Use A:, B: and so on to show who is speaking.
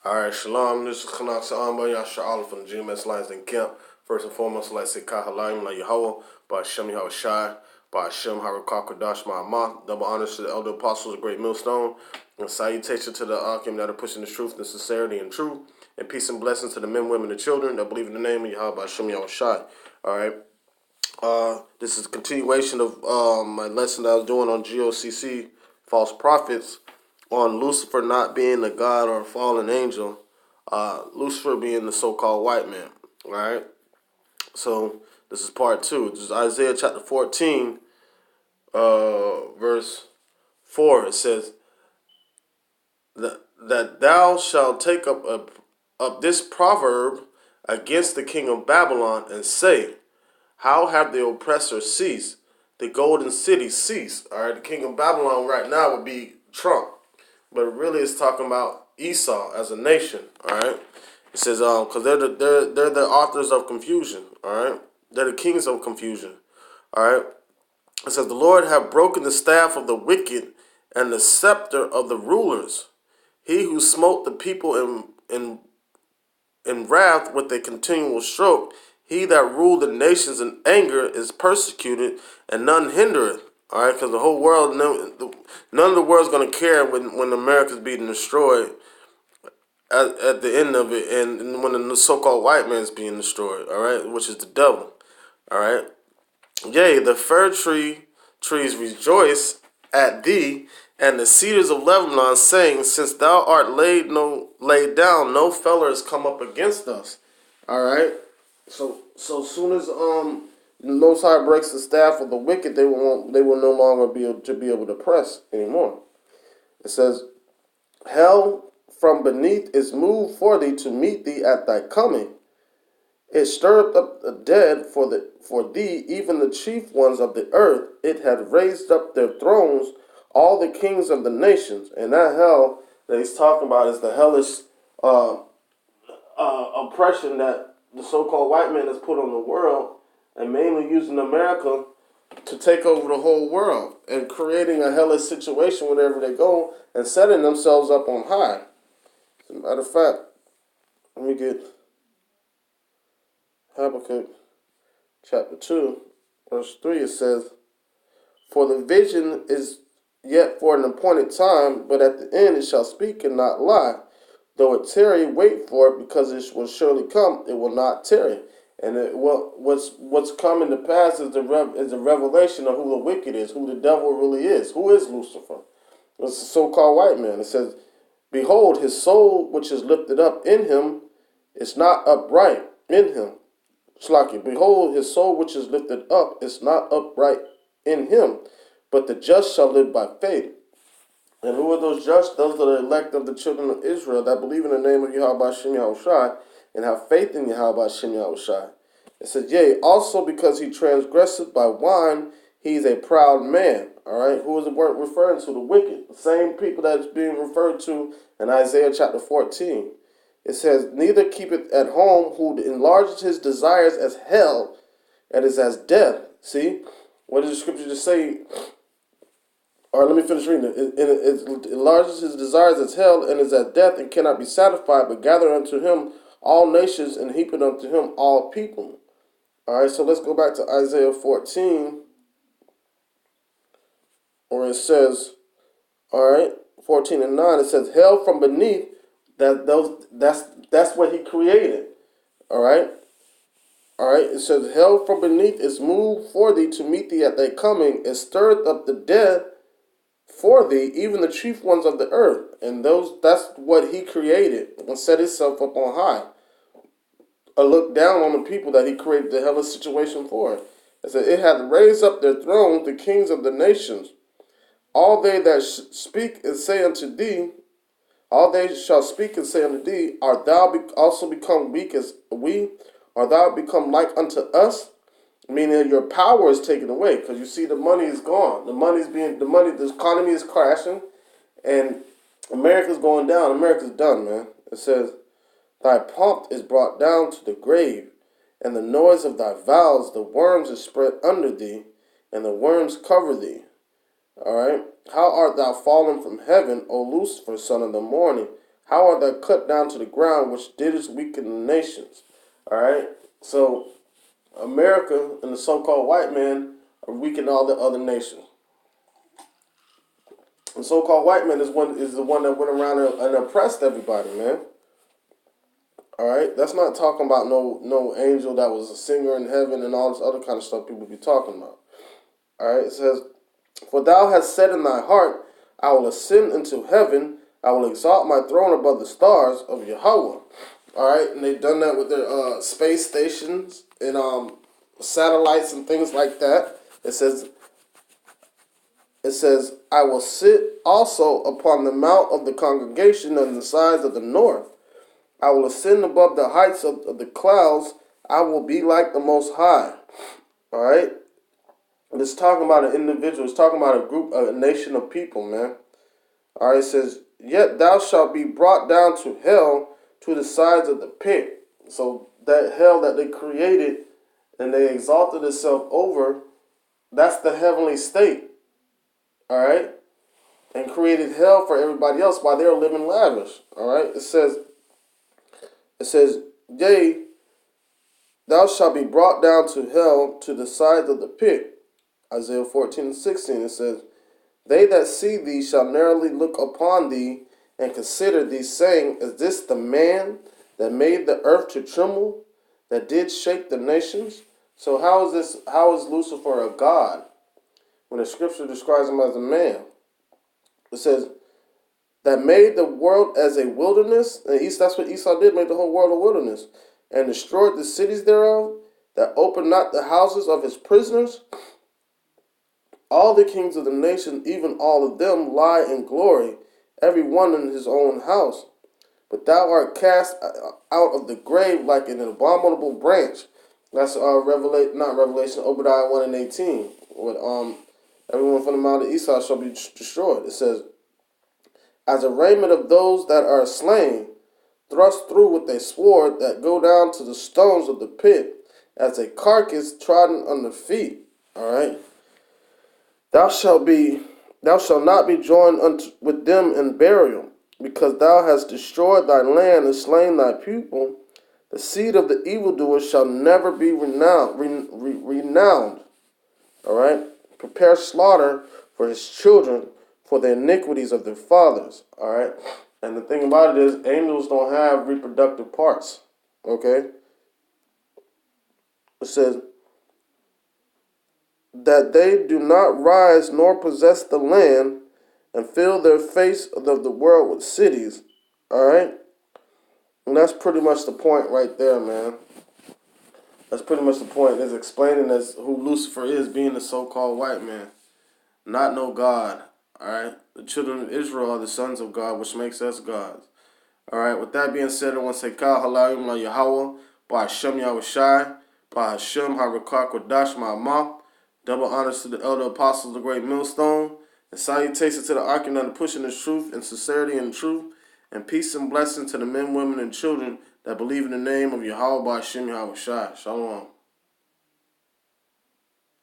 A: All right, shalom. This is Kanak Sa'amba, Yasha Allah from the GMS Lions and Camp. First and foremost, let's say Kahalayim La Yahweh, by Hashem Yahweh Shai, by Hashem Harakah Kodash Ma'amah. Double honors to the elder apostles, the great millstone. And salutation to the Akim that are pushing the truth, the sincerity, and truth. And peace and blessings to the men, women, and children that believe in the name of Yahweh by Hashem Yahweh Shai. All right. This is a continuation of my lesson that I was doing on GOCC, false prophets, on Lucifer not being a god or a fallen angel, Lucifer being the so-called white man. All right. So this is part 2. This is Isaiah chapter 14, verse 4. It says that thou shalt take up this proverb against the king of Babylon and say, how have the oppressors ceased? The golden city ceased. All right, the king of Babylon right now would be Trump, but really it's talking about Esau as a nation. All right, it says because they're the authors of confusion. All right, they're the kings of confusion. All right, it says the Lord have broken the staff of the wicked and the scepter of the rulers. He who smote the people in wrath with a continual stroke. He that ruled the nations in anger is persecuted, and none hindereth. All right, because the whole world, none of the world's going to care when America's being destroyed at the end of it, and when the so-called white man's being destroyed. All right, which is the devil. All right, yea, the fir trees rejoice at thee, and the cedars of Lebanon, saying, since thou art laid down, no feller has come up against us. All right. So soon as the Most High breaks the staff of the wicked, they will no longer be able to press anymore. It says, hell from beneath is moved for thee to meet thee at thy coming. It stirred up the dead for thee, even the chief ones of the earth. It had raised up their thrones, all the kings of the nations. And that hell that he's talking about is the hellish oppression that the so-called white man has put on the world, and mainly using America to take over the whole world and creating a hellish situation wherever they go and setting themselves up on high. As a matter of fact, let me get Habakkuk chapter 2, verse 3. It says, for the vision is yet for an appointed time, but at the end it shall speak and not lie. Though it tarry, wait for it, because it will surely come. It will not tarry. And what's coming to pass is the revelation of who the wicked is, who the devil really is. Who is Lucifer? It's the so-called white man. It says, behold, his soul which is lifted up in him is not upright in him. Slaki, behold, his soul which is lifted up is not upright in him, but the just shall live by faith. And who are those just? Those are the elect of the children of Israel that believe in the name of Yahweh Shem Yahushai and have faith in Yahweh Shem Yahushai. It says, yea, also because he transgresseth by wine, he is a proud man. All right, who is the word referring to? The wicked. The same people that is being referred to in Isaiah chapter 14. It says, neither keepeth at home, who enlarges his desires as hell and is as death. See, what does the scripture just say? All right, let me finish reading it. It enlarges his desires as hell and is as death and cannot be satisfied, but gather unto him all nations and heap it unto him all people. All right, so let's go back to Isaiah 14, where it says, all right, 14 and 9, it says, hell from beneath, that's what he created. All right. All right, it says, hell from beneath is moved for thee to meet thee at thy coming, and stirreth up the dead for thee, even the chief ones of the earth. And that's what he created and set himself up on high. A look down on the people that he created the hellish situation for. It said, it hath raised up their thrones, the kings of the nations. All they that speak and say unto thee, all they shall speak and say unto thee, art thou also become weak as we? Art thou become like unto us? Meaning your power is taken away, because you see the money is gone. The economy is crashing, and America's going down. America's done, man. It says, thy pomp is brought down to the grave, and the noise of thy vows, the worms is spread under thee, and the worms cover thee. All right. How art thou fallen from heaven, O Lucifer, son of the morning? How art thou cut down to the ground, which didst weaken the nations? All right. So America and the so-called white man are weakening all the other nations. The so-called white man is the one that went around and oppressed everybody, man. All right, that's not talking about no angel that was a singer in heaven and all this other kind of stuff people be talking about. All right, it says, "For thou hast said in thy heart, I will ascend into heaven. I will exalt my throne above the stars of Yahweh." All right, and they've done that with their space stations and satellites and things like that. It says, "I will sit also upon the mount of the congregation on the sides of the north. I will ascend above the heights of the clouds. I will be like the Most High." All right? And it's talking about an individual. It's talking about a group, a nation of people, man. All right, it says, "Yet thou shalt be brought down to hell, to the sides of the pit." So that hell that they created and they exalted itself over, that's the heavenly state. All right? And created hell for everybody else while they're living lavish. All right? It says, "Yea, thou shalt be brought down to hell, to the sides of the pit." Isaiah 14:16, it says, "They that see thee shall narrowly look upon thee, and consider thee, saying, Is this the man that made the earth to tremble, that did shake the nations?" So how is Lucifer a god when the scripture describes him as a man? It says, "That made the world as a wilderness." And that's what Esau did, made the whole world a wilderness. "And destroyed the cities thereof, that opened not the houses of his prisoners. All the kings of the nations, even all of them, lie in glory, every one in his own house. But thou art cast out of the grave like an abominable branch." That's Obadiah 1:18. With everyone from the mount of Esau shall be destroyed. It says, "As a raiment of those that are slain, thrust through with a sword, that go down to the stones of the pit, as a carcass trodden under feet." All right. Thou shalt not be joined with them in burial, because thou hast destroyed thy land and slain thy people. The seed of the evildoer shall never be renowned. All right. "Prepare slaughter for his children, for the iniquities of their fathers." All right. And the thing about it is, angels don't have reproductive parts. Okay. It says, "That they do not rise nor possess the land, and fill their face of the world with cities." All right? And that's pretty much the point right there, man. That's pretty much the point. It's explaining as who Lucifer is, being the so-called white man. Not no God. All right? The children of Israel are the sons of God, which makes us gods. All right? With that being said, I want to say, Kal Halayim La Yahweh, Ba Hashem Yahushai, Ba Hashem Harakak Kodash Ma'amah. Double honors to the elder apostles of the great millstone. And salutations to the Archon that are pushing the truth and sincerity and truth. And peace and blessings to the men, women, and children that believe in the name of Yahweh Ba'Shem Yahweh Shai. Shalom.